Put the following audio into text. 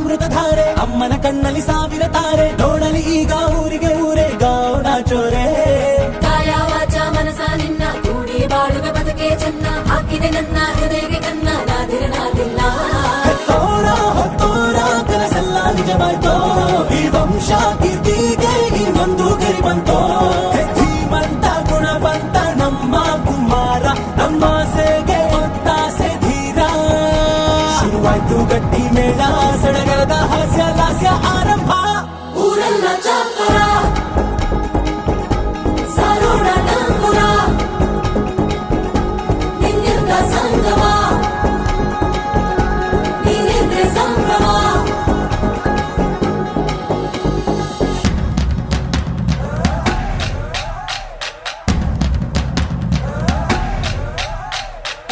ಅಮೃತ ಧಾರೆ ಅಮ್ಮನ ಕಣ್ಣಲ್ಲಿ ಸಾವಿರ ತಾರೆ ನೋಡಲಿ ಈಗ ಊರಿಗೆ ಊರೇ ಗೌಡ ಚೋರೆ ಕಾಯ ವಾಚ ಮನಸ ನಿನ್ನ ಕೂಡಿ ಬಾಳುವ ಬದುಕೆ ಚೆನ್ನ ಹಾಕಿದೆ ನನ್ನ ಹೃದಯಕ್ಕೆ ಕನ್ನ ನಾದಿರನಾದಿಲ್ಲ ಹೆತ್ತೋರ ಹೊತ್ತೋರ ಕನಸೆಲ್ಲ ನಿಜವಾಯ್ತೋ ಈ ವಂಶ ಕೀರ್ತಿಗೆ ಇನ್ನೊಂದು ಗರಿ ಬಂತೋ ಧೀಮಂತ ಗುಣವಂತ ನಮ್ಮ ಕುಮಾರ ನಮ್ಮ ಸೇಗೆ ಒತ್ತಾಸೆ ಧೀರ ಶುರುವಾಯ್ತು ಗಟ್ಟಿ ಮೇಳ ಸಡಗರದ ಹಾಸ್ಯ ಲಾಸ್ಯ ಆರಂಭ ಊರೆಲ್ಲ ಚಾಪರ